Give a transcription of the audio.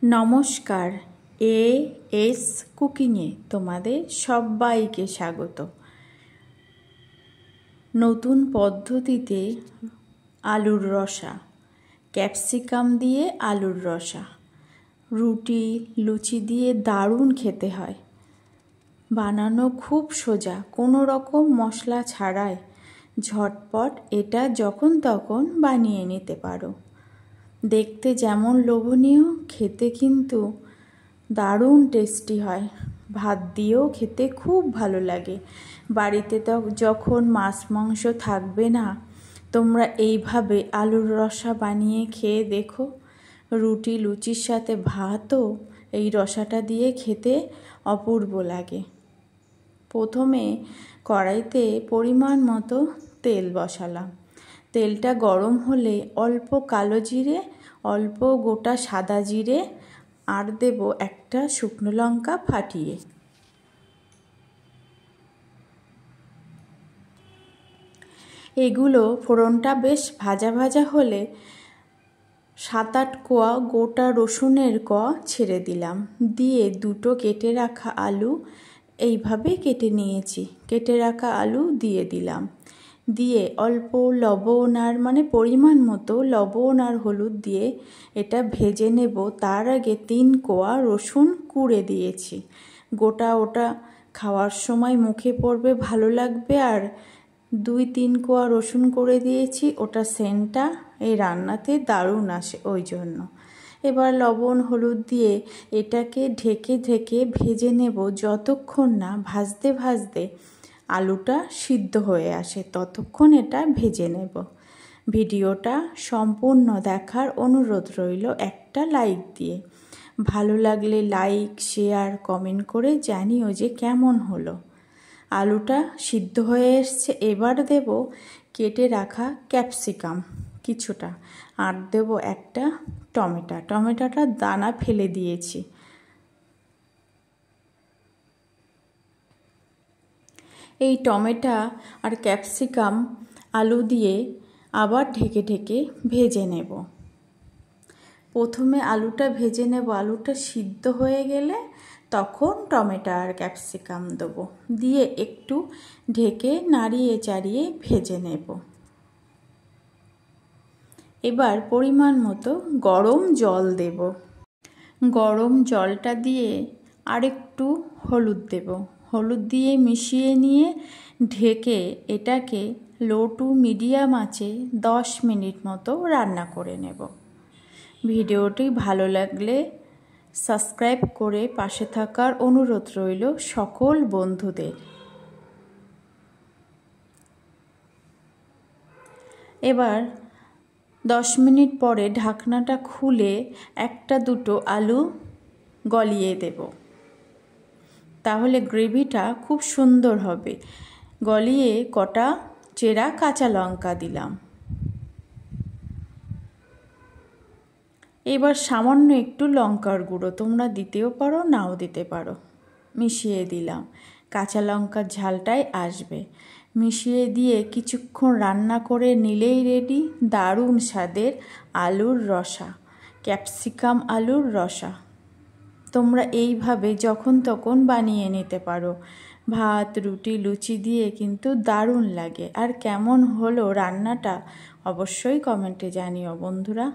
নমস্কার, এএস কুকিংয়ে তোমাদের সবাইকে স্বাগত। নতুন পদ্ধতিতে আলুর রসা, ক্যাপসিকাম দিয়ে আলুর রসা, রুটি লুচি দিয়ে দারুণ খেতে হয়। বানানো খুব সোজা, কোনো রকম মশলা ছাড়াই ঝটপট এটা যখন তখন বানিয়ে নিতে পারো। দেখতে যেমন লোভনীয়, খেতে কিন্তু দারুণ টেস্টি হয়। ভাত দিয়েও খেতে খুব ভালো লাগে। বাড়িতে তো যখন মাছ মাংস থাকবে না, তোমরা এইভাবে আলুর রসা বানিয়ে খেয়ে দেখো। রুটি লুচির সাথে ভাতও এই রসাটা দিয়ে খেতে অপূর্ব লাগে। প্রথমে কড়াইতে পরিমাণ মতো তেল বসালাম। তেলটা গরম হলে অল্প কালো জিরে, অল্প গোটা সাদা জিরে আর দেব একটা শুকনো লঙ্কা ফাটিয়ে। এগুলো ফোড়নটা বেশ ভাজা ভাজা হলে 7-8 কোয়া গোটা রসুনের ছেড়ে দিলাম। দিয়ে দুটো কেটে রাখা আলু এইভাবে কেটে নিয়েছি, কেটে রাখা আলু দিয়ে দিলাম। দিয়ে অল্প লবণ আর পরিমাণ মতো লবণ আর হলুদ দিয়ে এটা ভেজে নেব। তার আগে 3 কোয়া রসুন কুড়ে দিয়েছি। গোটা ওটা খাওয়ার সময় মুখে পড়বে, ভালো লাগবে। আর 2-3 কোয়া রসুন করে দিয়েছি, ওটা সেন্টটা এই রান্নাতে দারুণ আসে ওই জন্য। এবার লবণ হলুদ দিয়ে এটাকে ঢেকে ঢেকে ভেজে নেব যতক্ষণ না ভাজতে ভাজতে আলুটা সিদ্ধ হয়ে আসে, ততক্ষণ এটা ভেজে নেব। ভিডিওটা সম্পূর্ণ দেখার অনুরোধ রইল একটা লাইক দিয়ে। ভালো লাগলে লাইক, শেয়ার, কমেন্ট করে জানিও যে কেমন হলো। আলুটা সিদ্ধ হয়ে এসছে। এবার দেব কেটে রাখা ক্যাপসিকাম কিছুটা, আর দেব একটা টমেটোটা দানা ফেলে দিয়েছি। এই টমেটো আর ক্যাপসিকাম আলু দিয়ে আবার ঢেকে ঢেকে ভেজে নেব। প্রথমে আলুটা ভেজে নেব, আলুটা সিদ্ধ হয়ে গেলে তখন টমেটো আর ক্যাপসিকাম দেবো। দিয়ে একটু ঢেকে নাড়িয়ে চাড়িয়ে ভেজে নেব। এবার পরিমাণ মতো গরম জল দেব। গরম জলটা দিয়ে আরেকটু হলুদ দেব। হলুদ দিয়ে মিশিয়ে নিয়ে ঢেকে এটাকে লো টু মিডিয়াম আঁচে 10 মিনিট মতো রান্না করে নেব। ভিডিওটি ভালো লাগলে সাবস্ক্রাইব করে পাশে থাকার অনুরোধ রইল সকল বন্ধুদের। এবার 10 মিনিট পরে ঢাকনাটা খুলে 1-2 আলু গলিয়ে দেব, তাহলে গ্রেভিটা খুব সুন্দর হবে। গলিয়ে কটা চেরা কাঁচা লঙ্কা দিলাম। এবার সামান্য একটু লঙ্কার গুঁড়ো, তোমরা দিতেও পারো নাও দিতে পারো, মিশিয়ে দিলাম। কাঁচা লঙ্কার ঝালটাই আসবে। মিশিয়ে দিয়ে কিছুক্ষণ রান্না করে নিলেই রেডি দারুণ স্বাদের আলুর রসা, ক্যাপসিকাম আলুর রসা। তোমরা এইভাবে যখন তখন বানিয়ে নিতে পারো। ভাত রুটি লুচি দিয়ে কিন্তু দারুণ লাগে। আর কেমন হলো রান্নাটা অবশ্যই কমেন্টে জানিও বন্ধুরা।